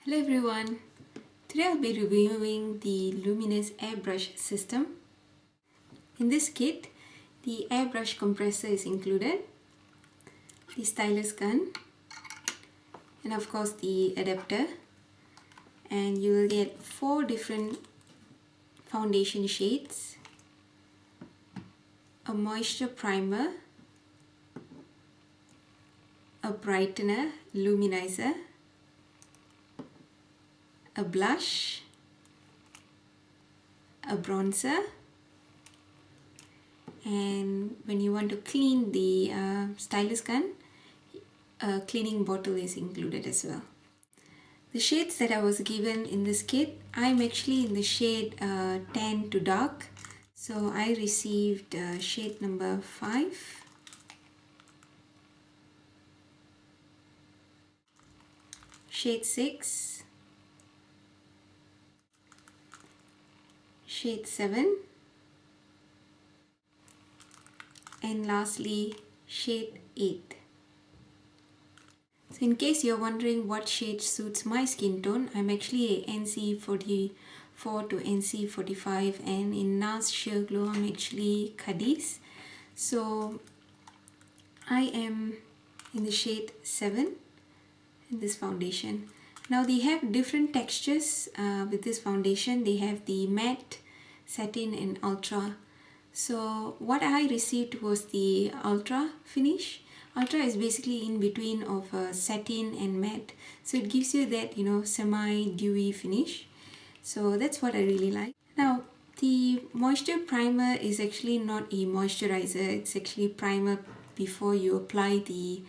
Hello everyone, today I'll be reviewing the LuminessAir airbrush system. In this kit, the airbrush compressor is included, the stylus gun, and of course the adapter, and you will get 4 different foundation shades, a moisture primer, a brightener, luminizer, a blush, a bronzer, and when you want to clean the stylus gun, a cleaning bottle is included as well. The shades that I was given in this kit, I'm actually in the shade tan to dark, so I received shade number 5, shade 6, shade 7, and lastly shade 8. So in case you're wondering what shade suits my skin tone, I'm actually a NC44 to NC45, and in NARS Sheer Glow I'm actually Cadiz. So I am in the shade 7 in this foundation. Now they have different textures with this foundation. They have the matte, satin and ultra. So what I received was the ultra finish. Ultra is basically in between of satin and matte, so it gives you that, semi-dewy finish. So that's what I really like. Now the moisture primer is actually not a moisturizer, it's actually primer before you apply the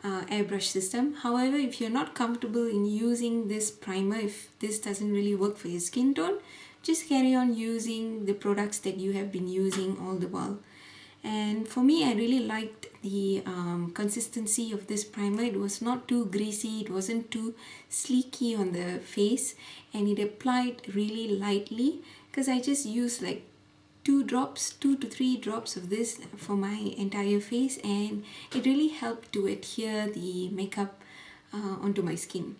airbrush system. However, if you're not comfortable in using this primer, if this doesn't really work for your skin tone, just carry on using the products that you have been using all the while. And for me, I really liked the consistency of this primer. It was not too greasy, it wasn't too sleeky on the face, and it applied really lightly because I just used like 2 to 3 drops of this for my entire face, and it really helped to adhere the makeup onto my skin.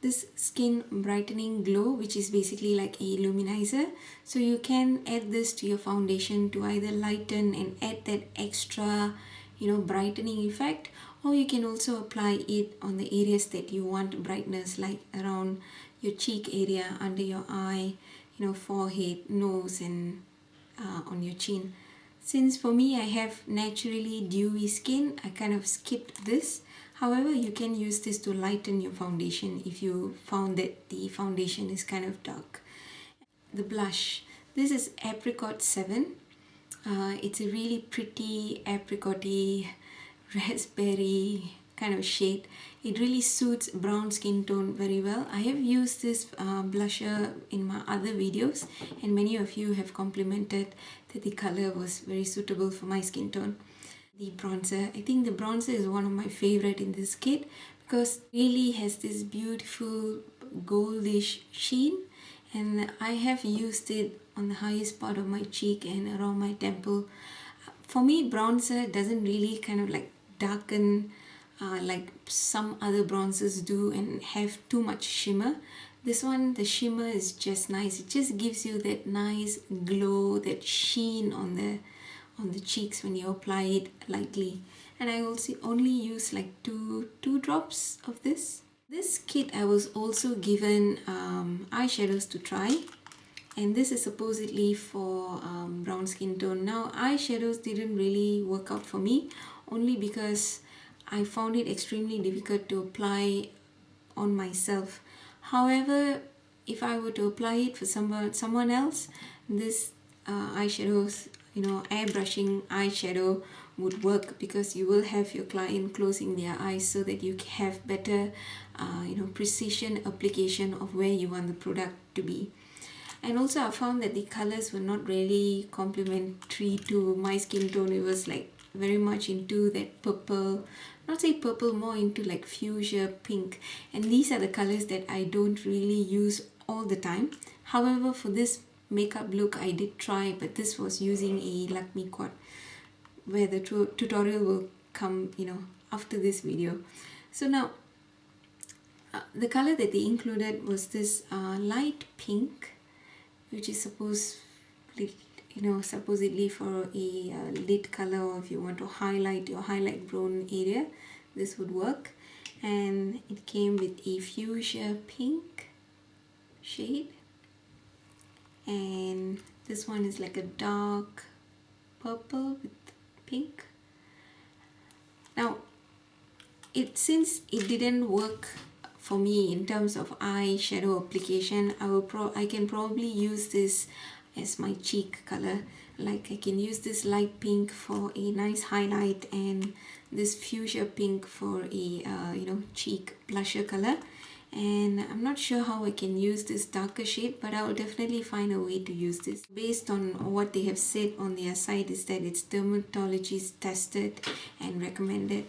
This skin brightening glow, which is basically like a luminizer, so you can add this to your foundation to either lighten and add that extra brightening effect, or you can also apply it on the areas that you want brightness, like around your cheek area, under your eye, forehead, nose, and on your chin. Since for me I have naturally dewy skin, I kind of skipped this. However, you can use this to lighten your foundation if you found that the foundation is kind of dark. The blush, this is Apricot 7. It's a really pretty apricot-y, raspberry kind of shade. It really suits brown skin tone very well. I have used this blusher in my other videos, and many of you have complimented that the color was very suitable for my skin tone. The bronzer, I think the bronzer is one of my favorite in this kit because it really has this beautiful goldish sheen, and I have used it on the highest part of my cheek and around my temple. For me, bronzer doesn't really kind of like darken like some other bronzers do and have too much shimmer. This one, the shimmer is just nice. It just gives you that nice glow, that sheen on the cheeks when you apply it lightly. And I also only use like two drops of this. This kit I was also given eyeshadows to try, and this is supposedly for brown skin tone. Now eyeshadows didn't really work out for me, only because I found it extremely difficult to apply on myself. However, if I were to apply it for someone else, this eyeshadows, airbrushing eyeshadow would work, because you will have your client closing their eyes so that you have better precision application of where you want the product to be. And also I found that the colors were not really complementary to my skin tone. It was like very much into that purple, not say purple, more into like fuchsia pink, and these are the colors that I don't really use all the time. However, for this makeup look I did try, but this was using a Lakme quad, where the tutorial will come after this video. So now the color that they included was this light pink, which is supposedly for a lid color, or if you want to highlight your highlight brown area, this would work. And it came with a fuchsia pink shade, and this one is like a dark purple with pink. Now since it didn't work for me in terms of eyeshadow application, I can probably use this as my cheek color. Like I can use this light pink for a nice highlight and this fuchsia pink for a cheek blusher color. And I'm not sure how I can use this darker shade, but I will definitely find a way to use this. Based on what they have said on their site is that it's dermatologist tested and recommended.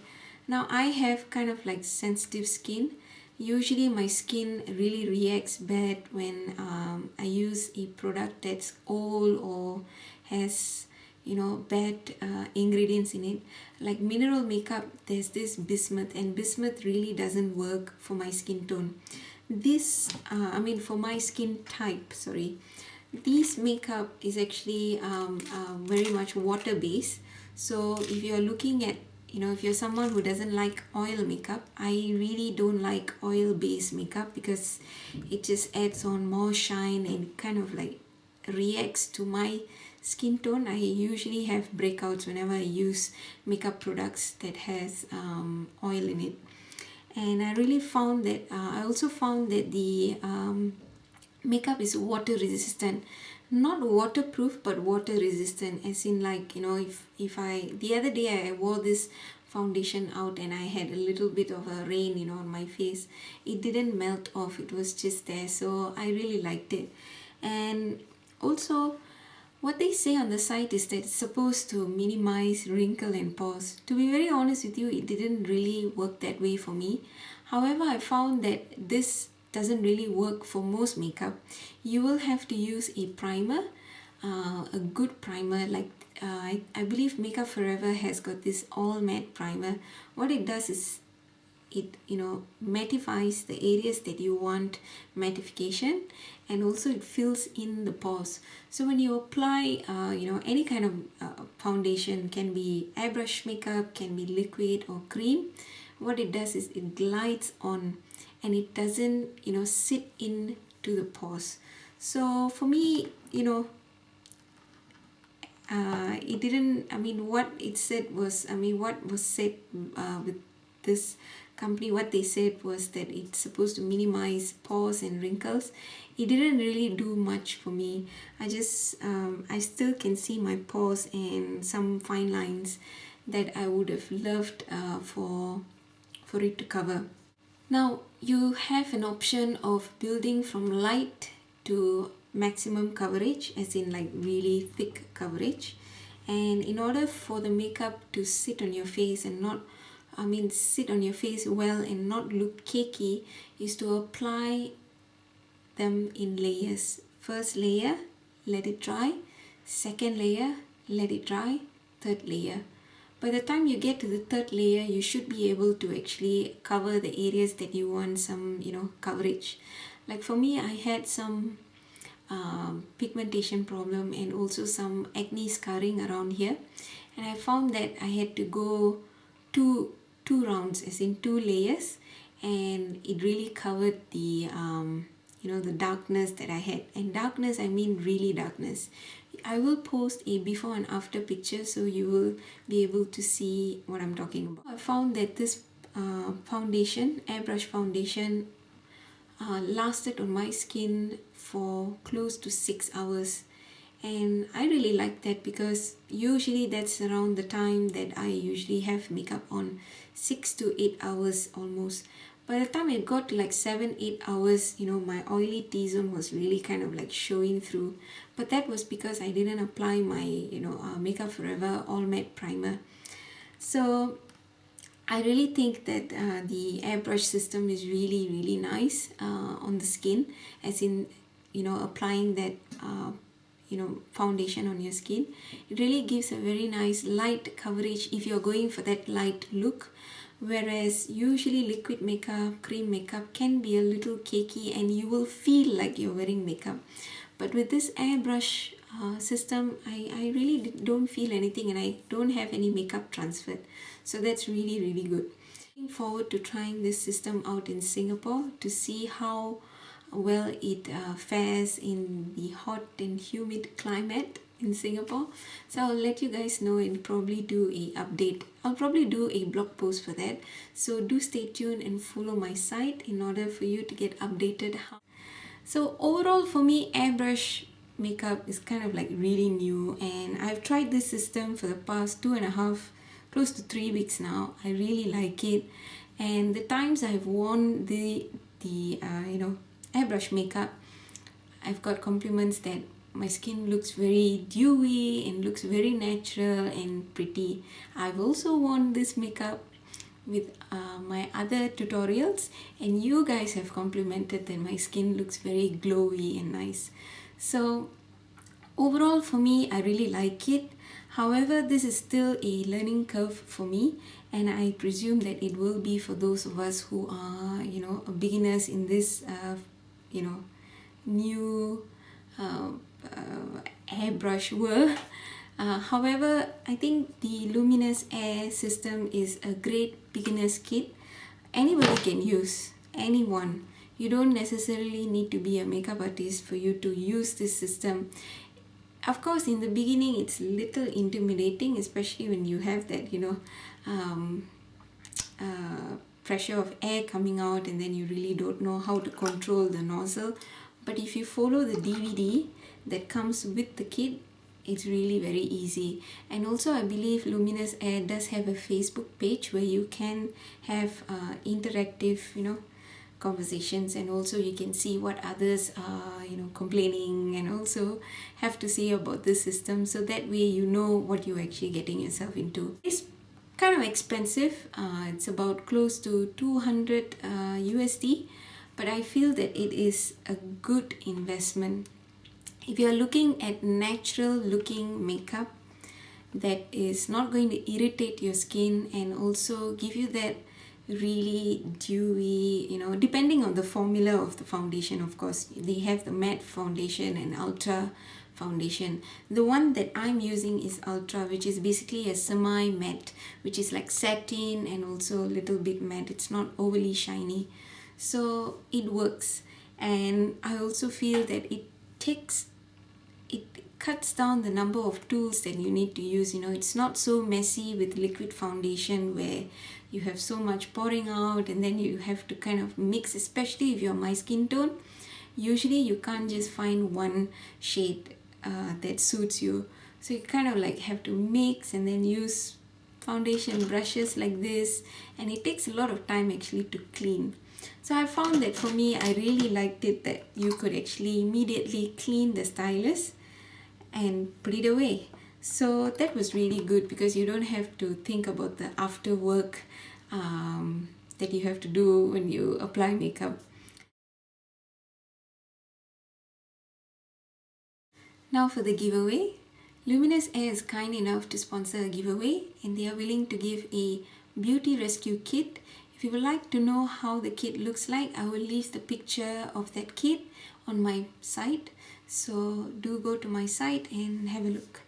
Now I have kind of like sensitive skin. Usually my skin really reacts bad when I use a product that's old or has bad ingredients in it. Like mineral makeup, there's this bismuth, and bismuth really doesn't work for my skin tone. For my skin type, sorry. This makeup is actually very much water based. So if you're looking at, if you're someone who doesn't like oil makeup, I really don't like oil based makeup because it just adds on more shine and kind of like reacts to my skin tone. I usually have breakouts whenever I use makeup products that has oil in it. And I really found that I also found that the makeup is water resistant. Not waterproof, but water resistant, as in like, if I the other day I wore this foundation out and I had a little bit of a rain on my face. It didn't melt off, it was just there, so I really liked it. And also what they say on the site is that it's supposed to minimize wrinkle and pores. To be very honest with you, it didn't really work that way for me. However, I found that this doesn't really work for most makeup. You will have to use a primer, a good primer. Like I believe Makeup Forever has got this all matte primer. What it does is it mattifies the areas that you want mattification, and also it fills in the pores. So when you apply any kind of foundation, can be airbrush makeup, can be liquid or cream, what it does is it glides on and it doesn't sit into the pores. So for me, it didn't, what it said was, what was said with this company, what they said was that it's supposed to minimize pores and wrinkles. It didn't really do much for me. I still can see my pores and some fine lines that I would have loved for it to cover. Now you have an option of building from light to maximum coverage, as in like really thick coverage. And in order for the makeup to sit on your face and not sit on your face well and not look cakey, is to apply them in layers. First layer, let it dry. Second layer, let it dry. Third layer. By the time you get to the third layer, you should be able to actually cover the areas that you want some coverage. Like for me, I had some pigmentation problem and also some acne scarring around here, and I found that I had to go two rounds, as in 2 layers, and it really covered the the darkness that I had. And darkness, I mean really darkness. I will post a before and after picture so you will be able to see what I'm talking about. I found that this foundation, airbrush foundation, lasted on my skin for close to 6 hours, and I really like that because usually that's around the time that I usually have makeup on, 6 to 8 hours almost. By the time it got to like 7-8 hours, my oily T-zone was really kind of like showing through. But that was because I didn't apply my Makeup Forever all matte primer. So I really think that the airbrush system is really, really nice on the skin, as in applying that foundation on your skin. It really gives a very nice light coverage if you're going for that light look, whereas usually liquid makeup, cream makeup can be a little cakey and you will feel like you're wearing makeup. But with this airbrush system, I really don't feel anything and I don't have any makeup transferred. So that's really, really good. Looking forward to trying this system out in Singapore to see how well it fares in the hot and humid climate in Singapore. So I'll let you guys know and probably do a update. I'll probably do a blog post for that. So do stay tuned and follow my site in order for you to get updated. So overall for me, airbrush makeup is kind of like really new, and I've tried this system for the past 2.5, close to 3 weeks now. I really like it, and the times I've worn the airbrush makeup, I've got compliments that my skin looks very dewy and looks very natural and pretty. I've also worn this makeup with my other tutorials, and you guys have complimented that my skin looks very glowy and nice. So overall for me, I really like it. However, this is still a learning curve for me, and I presume that it will be for those of us who are beginners in this new airbrush world. However, I think the LuminessAir system is a great beginner's kit. Anybody can use, anyone. You don't necessarily need to be a makeup artist for you to use this system. Of course, in the beginning, it's a little intimidating, especially when you have that, pressure of air coming out and then you really don't know how to control the nozzle. But if you follow the DVD that comes with the kit, it's really very easy. And also I believe LuminessAir does have a Facebook page where you can have interactive conversations, and also you can see what others are complaining and also have to say about this system, so that way you know what you're actually getting yourself into. It's kind of expensive. It's about close to 200 USD, but I feel that it is a good investment. If you're looking at natural looking makeup that is not going to irritate your skin and also give you that really dewy, depending on the formula of the foundation, of course. They have the matte foundation and ultra foundation. The one that I'm using is ultra, which is basically a semi-matte, which is like satin and also a little bit matte. It's not overly shiny, so it works. And I also feel that it cuts down the number of tools that you need to use. It's not so messy with liquid foundation where you have so much pouring out and then you have to kind of mix, especially if you're my skin tone. Usually you can't just find one shade that suits you, so you kind of like have to mix and then use foundation brushes like this, and it takes a lot of time actually to clean. So I found that for me, I really liked it that you could actually immediately clean the stylus and put it away. So that was really good because you don't have to think about the after work that you have to do when you apply makeup. Now for the giveaway. LuminessAir is kind enough to sponsor a giveaway, and they are willing to give a beauty rescue kit. If you would like to know how the kit looks like, I will leave the picture of that kit on my site. So do go to my site and have a look.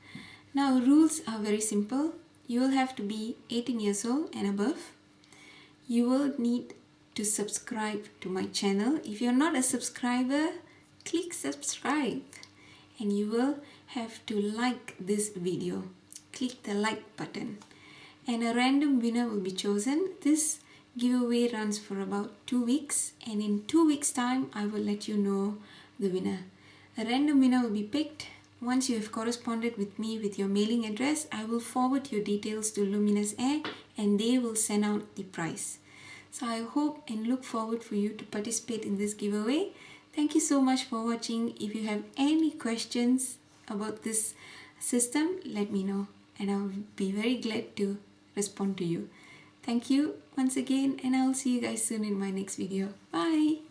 Now rules are very simple. You will have to be 18 years old and above. You will need to subscribe to my channel. If you're not a subscriber, click subscribe. And you will have to like this video. Click the like button. And a random winner will be chosen. This giveaway runs for about 2 weeks, and in 2 weeks time I will let you know the winner. A random winner will be picked. Once you have corresponded with me with your mailing address, I will forward your details to LuminessAir and they will send out the prize. So I hope and look forward for you to participate in this giveaway. Thank you so much for watching. If you have any questions about this system, let me know and I'll be very glad to respond to you. Thank you once again, and I'll see you guys soon in my next video. Bye!